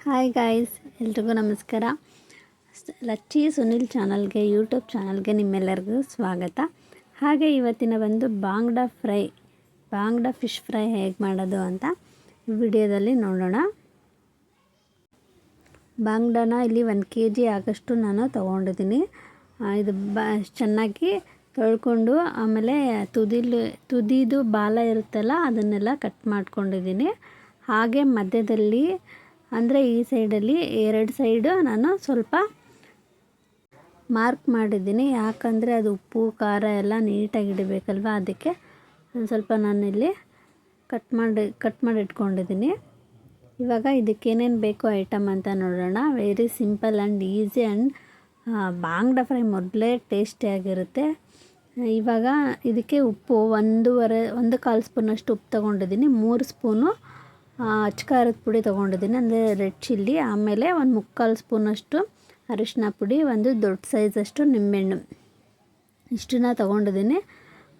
Hi guys, ಎಲ್ರಿಗೂ ನಮಸ್ಕಾರ. ಲಚ್ಚಿ ಸುನಿಲ್ ಚಾನಲ್ಗೆ, ಯೂಟ್ಯೂಬ್ ಚಾನಲ್ಗೆ ನಿಮ್ಮೆಲ್ಲರಿಗೂ ಸ್ವಾಗತ. ಹಾಗೆ ಇವತ್ತಿನ ಒಂದು ಬಾಂಗ್ಡಾ ಫಿಶ್ ಫ್ರೈ ಹೇಗೆ ಮಾಡೋದು ಅಂತ ವಿಡಿಯೋದಲ್ಲಿ ನೋಡೋಣ. ಬಾಂಗ್ಡಾನ ಇಲ್ಲಿ 1 kg ಆಗಷ್ಟು ನಾನು ತೊಗೊಂಡಿದ್ದೀನಿ. ಇದು ಚೆನ್ನಾಗಿ ತೊಳ್ಕೊಂಡು ಆಮೇಲೆ ತುದಿದು ಬಾಲ ಇರುತ್ತಲ್ಲ ಅದನ್ನೆಲ್ಲ ಕಟ್ ಮಾಡ್ಕೊಂಡಿದ್ದೀನಿ. ಹಾಗೆ ಮಧ್ಯದಲ್ಲಿ ಅಂದರೆ ಈ ಸೈಡಲ್ಲಿ 2 ಸೈಡು ನಾನು ಸ್ವಲ್ಪ ಮಾರ್ಕ್ ಮಾಡಿದ್ದೀನಿ. ಯಾಕಂದರೆ ಅದು ಉಪ್ಪು ಖಾರ ಎಲ್ಲ ನೀಟಾಗಿ ಇಡಬೇಕಲ್ವ, ಅದಕ್ಕೆ ಸ್ವಲ್ಪ ನಾನಿಲ್ಲಿ ಕಟ್ ಮಾಡಿ ಇಟ್ಕೊಂಡಿದ್ದೀನಿ. ಇವಾಗ ಇದಕ್ಕೇನೇನು ಬೇಕು ಐಟಮ್ ಅಂತ ನೋಡೋಣ. Very simple and easy and Bangiya fry ಮೊದಲೇ ಟೇಸ್ಟಿಯಾಗಿರುತ್ತೆ. ಇವಾಗ ಇದಕ್ಕೆ ಉಪ್ಪು 1.25 ಸ್ಪೂನಷ್ಟು ಉಪ್ಪು ತೊಗೊಂಡಿದ್ದೀನಿ. 3 ಸ್ಪೂನು ಅಚ್ಕಾರದ ಪುಡಿ ತೊಗೊಂಡಿದ್ದೀನಿ, ಅಂದರೆ ರೆಡ್ ಚಿಲ್ಲಿ. ಆಮೇಲೆ 1/4 ಸ್ಪೂನಷ್ಟು ಅರಿಶಿನ ಪುಡಿ, ಒಂದು ದೊಡ್ಡ ಸೈಜಷ್ಟು ನಿಂಬೆಹಣ್ಣು, ಇಷ್ಟನ್ನ ತೊಗೊಂಡಿದ್ದೀನಿ.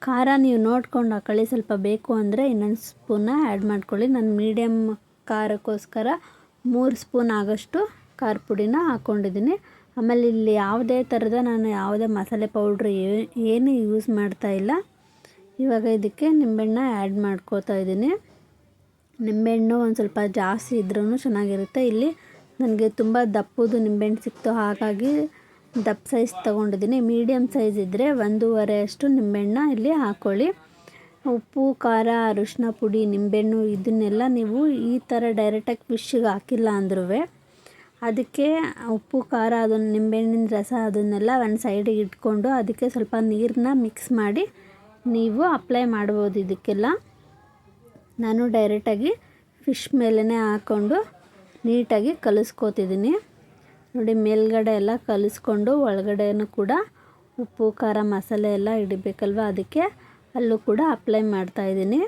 ಖಾರ ನೀವು ನೋಡ್ಕೊಂಡು ಹಾಕೊಳ್ಳಿ, ಸ್ವಲ್ಪ ಬೇಕು ಅಂದರೆ ಇನ್ನೊಂದು ಸ್ಪೂನ ಆ್ಯಡ್ ಮಾಡ್ಕೊಳ್ಳಿ. ನಾನು ಮೀಡಿಯಮ್ ಖಾರಕ್ಕೋಸ್ಕರ 3 ಸ್ಪೂನ್ ಆಗೋಷ್ಟು ಖಾರ ಪುಡಿನ ಹಾಕ್ಕೊಂಡಿದ್ದೀನಿ. ಆಮೇಲೆ ಇಲ್ಲಿ ನಾನು ಯಾವುದೇ ಮಸಾಲೆ ಪೌಡ್ರ್ ಏನು ಯೂಸ್ ಮಾಡ್ತಾಯಿಲ್ಲ. ಇವಾಗ ಇದಕ್ಕೆ ನಿಂಬೆಹಣ್ಣ ಆ್ಯಡ್ ಮಾಡ್ಕೋತಾ ಇದ್ದೀನಿ. ನಿಂಬೆಹಣ್ಣು ಒಂದು ಸ್ವಲ್ಪ ಜಾಸ್ತಿ ಇದ್ರೂ ಚೆನ್ನಾಗಿರುತ್ತೆ. ಇಲ್ಲಿ ನನಗೆ ತುಂಬ ದಪ್ಪದು ನಿಂಬೆಹಣ್ಣು ಸಿಕ್ತು, ಹಾಗಾಗಿ ದಪ್ಪ ಸೈಜ್ ತೊಗೊಂಡಿದ್ದೀನಿ. ಮೀಡಿಯಮ್ ಸೈಜ್ ಇದ್ದರೆ 1.5 ಅಷ್ಟು ನಿಂಬೆಹಣ್ಣ ಇಲ್ಲಿ ಹಾಕ್ಕೊಳ್ಳಿ. ಉಪ್ಪು ಖಾರ ಅರಿಶಿನ ಪುಡಿ ನಿಂಬೆಹಣ್ಣು ಇದನ್ನೆಲ್ಲ ನೀವು ಈ ಥರ ಡೈರೆಕ್ಟಾಗಿ ಫಿಶ್ಶಿಗೆ ಹಾಕಿಲ್ಲ ಅಂದ್ರೂ ಅದಕ್ಕೆ ಉಪ್ಪು ಖಾರ ಅದನ್ನು ನಿಂಬೆಹಣ್ಣಿನ ರಸ ಅದನ್ನೆಲ್ಲ ಒಂದು ಸೈಡಿಗೆ ಇಟ್ಕೊಂಡು ಅದಕ್ಕೆ ಸ್ವಲ್ಪ ನೀರನ್ನ ಮಿಕ್ಸ್ ಮಾಡಿ ನೀವು ಅಪ್ಲೈ ಮಾಡ್ಬೋದು. ಇದಕ್ಕೆಲ್ಲ ನಾನು ಡೈರೆಕ್ಟಾಗಿ ಫಿಶ್ ಮೇಲೇ ಹಾಕ್ಕೊಂಡು ನೀಟಾಗಿ ಕಲಿಸ್ಕೋತಿದ್ದೀನಿ. ನೋಡಿ, ಮೇಲ್ಗಡೆ ಎಲ್ಲ ಕಲಿಸ್ಕೊಂಡು ಒಳಗಡೆನೂ ಕೂಡ ಉಪ್ಪು ಖಾರ ಮಸಾಲೆ ಎಲ್ಲ ಇಡಬೇಕಲ್ವ, ಅದಕ್ಕೆ ಅಲ್ಲೂ ಕೂಡ ಅಪ್ಲೈ ಮಾಡ್ತಾಯಿದ್ದೀನಿ.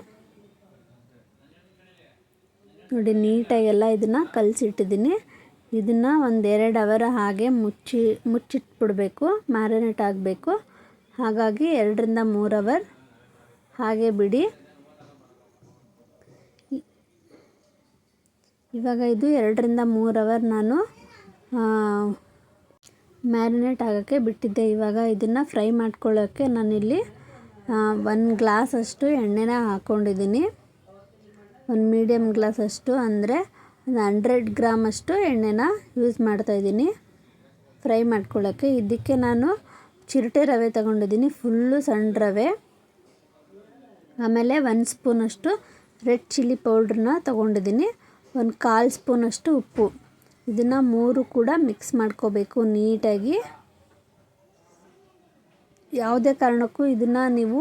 ನೋಡಿ, ಇದನ್ನು ಕಲಿಸಿಟ್ಟಿದ್ದೀನಿ. ಇದನ್ನು 1-2 ಅವರ್ ಹಾಗೆ ಮುಚ್ಚಿಟ್ಬಿಡ್ಬೇಕು, ಮ್ಯಾರಿನೇಟ್ ಆಗಬೇಕು. ಹಾಗಾಗಿ 2-3 ಅವರ್ ಹಾಗೆ ಬಿಡಿ. ಇವಾಗ ಇದು 2-3 ಅವರ್ ನಾನು ಮ್ಯಾರಿನೇಟ್ ಆಗೋಕ್ಕೆ ಬಿಟ್ಟಿದ್ದೆ. ಇವಾಗ ಇದನ್ನು ಫ್ರೈ ಮಾಡ್ಕೊಳ್ಳೋಕ್ಕೆ ನಾನಿಲ್ಲಿ 1 ಗ್ಲಾಸ್ ಅಷ್ಟು ಎಣ್ಣೆನ ಹಾಕ್ಕೊಂಡಿದ್ದೀನಿ. 1 ಮೀಡಿಯಮ್ ಗ್ಲಾಸ್ ಅಷ್ಟು ಅಂದರೆ 100 ಗ್ರಾಮ್ ಅಷ್ಟು ಎಣ್ಣೆನ ಯೂಸ್ ಮಾಡ್ತಾಯಿದ್ದೀನಿ ಫ್ರೈ ಮಾಡ್ಕೊಳ್ಳೋಕ್ಕೆ. ಇದಕ್ಕೆ ನಾನು ಚಿರಟೆ ರವೆ ತಗೊಂಡಿದ್ದೀನಿ, ಫುಲ್ಲು ಸಣ್ಣ ರವೆ. ಆಮೇಲೆ 1 ಸ್ಪೂನಷ್ಟು ರೆಡ್ ಚಿಲ್ಲಿ ಪೌಡ್ರನ್ನ ತೊಗೊಂಡಿದ್ದೀನಿ, 1/4 ಸ್ಪೂನಷ್ಟು ಉಪ್ಪು. ಇದನ್ನು 3 ಕೂಡ ಮಿಕ್ಸ್ ಮಾಡ್ಕೋಬೇಕು ನೀಟಾಗಿ. ಯಾವುದೇ ಕಾರಣಕ್ಕೂ ಇದನ್ನು ನೀವು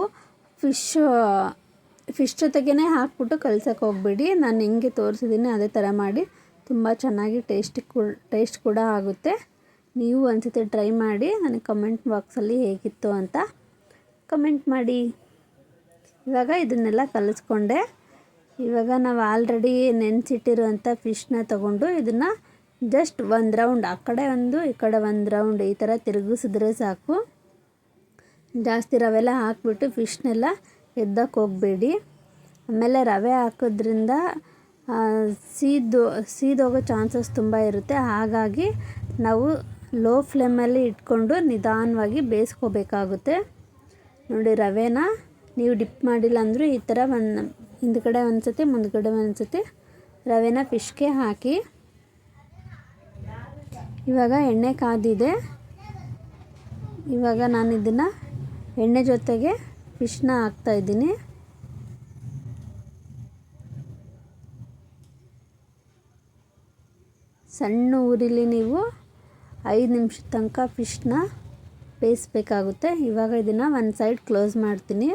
ಫಿಶ್ ಜೊತೆಗೇ ಹಾಕ್ಬಿಟ್ಟು ಕಲ್ಸೋಕ್ಕೆ ಹೋಗಬೇಡಿ. ನಾನು ಹೆಂಗೆ ತೋರಿಸಿದ್ದೀನಿ ಅದೇ ಥರ ಮಾಡಿ, ತುಂಬ ಚೆನ್ನಾಗಿ ಟೇಸ್ಟ್ ಕೂಡ ಆಗುತ್ತೆ. ನೀವು ಒಂದ್ಸತಿ ಟ್ರೈ ಮಾಡಿ ನನಗೆ ಕಮೆಂಟ್ ಬಾಕ್ಸಲ್ಲಿ ಹೇಗಿತ್ತು ಅಂತ ಕಮೆಂಟ್ ಮಾಡಿ. ಇವಾಗ ಇದನ್ನೆಲ್ಲ ಕಲಿಸ್ಕೊಂಡೆ. ಇವಾಗ ನಾವು ಆಲ್ರೆಡಿ ನೆನೆಸಿಟ್ಟಿರುವಂಥ ಫಿಶ್ನ ತೊಗೊಂಡು ಇದನ್ನು ಜಸ್ಟ್ 1 ರೌಂಡ್ ಆ ಕಡೆ ಒಂದು ಈ ಕಡೆ 1 ರೌಂಡ್ ಈ ಥರ ತಿರುಗಿಸಿದ್ರೆ ಸಾಕು. ಜಾಸ್ತಿ ರವೆಲ್ಲ ಹಾಕ್ಬಿಟ್ಟು ಫಿಶ್ನೆಲ್ಲ ಎದ್ದಕ್ಕೆ ಹೋಗಬೇಡಿ. ಆಮೇಲೆ ರವೆ ಹಾಕೋದ್ರಿಂದ ಸೀದೋಗೋ ಚಾನ್ಸಸ್ ತುಂಬ ಇರುತ್ತೆ. ಹಾಗಾಗಿ ನಾವು ಲೋ ಫ್ಲೇಮಲ್ಲಿ ಇಟ್ಕೊಂಡು ನಿಧಾನವಾಗಿ ಬೇಯಿಸ್ಕೋಬೇಕಾಗುತ್ತೆ. ನೋಡಿ, ರವೆನ ನೀವು ಡಿಪ್ ಮಾಡಿಲ್ಲ ಅಂದರೂ ಈ ಥರ ಹಿಂದ್ಗಡೆ ಒಂದ್ಸತಿ ಮುಂದ್ಗಡೆ ಒಂದ್ಸತಿ ರವೆನ ಫಿಶ್ಗೆ ಹಾಕಿ. ಇವಾಗ ಎಣ್ಣೆ ಕಾದಿದೆ. ಇವಾಗ ನಾನು ಇದನ್ನು ಎಣ್ಣೆ ಜೊತೆಗೆ ಫಿಶ್ನ ಹಾಕ್ತಾಯಿದ್ದೀನಿ. ಸಣ್ಣ ಊರಿಲಿ ನೀವು 5 ನಿಮಿಷದ ತನಕ ಫಿಶ್ನ ಬೇಯಿಸ್ಬೇಕಾಗುತ್ತೆ. ಇವಾಗ ಇದನ್ನು ಒಂದು ಸೈಡ್ ಕ್ಲೋಸ್ ಮಾಡ್ತೀನಿ.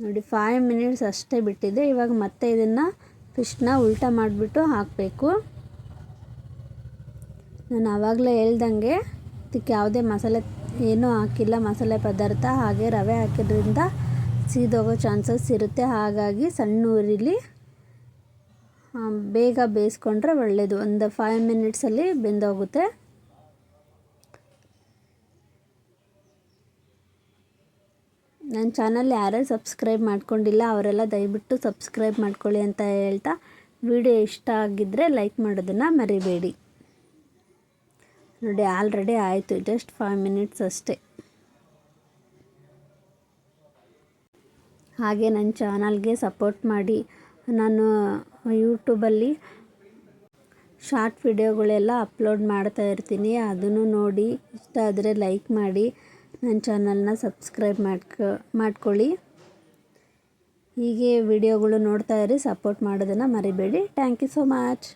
ನೋಡಿ, 5 ಮಿನಿಟ್ಸ್ ಅಷ್ಟೇ ಬಿಟ್ಟಿದೆ. ಇವಾಗ ಮತ್ತೆ ಇದನ್ನು ಫಿಶ್ನ ಉಲ್ಟಾ ಮಾಡಿಬಿಟ್ಟು ಹಾಕಬೇಕು. ನಾನು ಆವಾಗಲೇ ಹೇಳ್ದಂಗೆ ಇದಕ್ಕೆ ಯಾವುದೇ ಮಸಾಲೆ ಏನೂ ಹಾಕಿಲ್ಲ, ಮಸಾಲೆ ಪದಾರ್ಥ. ಹಾಗೆ ರವೆ ಹಾಕಿದ್ರಿಂದ ಸೀದೋಗೋ ಚಾನ್ಸಸ್ ಇರುತ್ತೆ. ಹಾಗಾಗಿ ಸಣ್ಣ ಊರಿಲಿ ಬೇಗ ಬೇಯಿಸ್ಕೊಂಡ್ರೆ ಒಳ್ಳೆಯದು. ಒಂದು 5 ಮಿನಿಟ್ಸಲ್ಲಿ ಬೆಂದೋಗುತ್ತೆ. ನನ್ನ ಚಾನಲ್ ಯಾರ್ಯಾರು ಸಬ್ಸ್ಕ್ರೈಬ್ ಮಾಡ್ಕೊಂಡಿಲ್ಲ ಅವರೆಲ್ಲ ದಯವಿಟ್ಟು ಸಬ್ಸ್ಕ್ರೈಬ್ ಮಾಡ್ಕೊಳ್ಳಿ ಅಂತ ಹೇಳ್ತಾ ವಿಡಿಯೋ ಇಷ್ಟ ಆಗಿದ್ದರೆ ಲೈಕ್ ಮಾಡೋದನ್ನು ಮರಿಬೇಡಿ. ನೋಡಿ ಆಲ್ರೆಡಿ ಆಯಿತು, ಜಸ್ಟ್ 5 ಮಿನಿಟ್ಸ್ ಅಷ್ಟೇ. ಹಾಗೆ ನನ್ನ ಚಾನಲ್ಗೆ ಸಪೋರ್ಟ್ ಮಾಡಿ. ನಾನು ಯೂಟ್ಯೂಬಲ್ಲಿ ಶಾರ್ಟ್ ವಿಡಿಯೋಗಳೆಲ್ಲ ಅಪ್ಲೋಡ್ ಮಾಡ್ತಾ ಇರ್ತೀನಿ, ಅದನ್ನು ನೋಡಿ ಇಷ್ಟ ಆದರೆ ಲೈಕ್ ಮಾಡಿ, ನನ್ನ ಚಾನಲ್ನ ಸಬ್ಸ್ಕ್ರೈಬ್ ಮಾಡ್ಕೊಳ್ಳಿ. ಹೀಗೆ ವಿಡಿಯೋಗಳು ನೋಡ್ತಾ ಇರಿ, ಸಪೋರ್ಟ್ ಮಾಡೋದನ್ನು ಮರಿಬೇಡಿ. Thank you so much.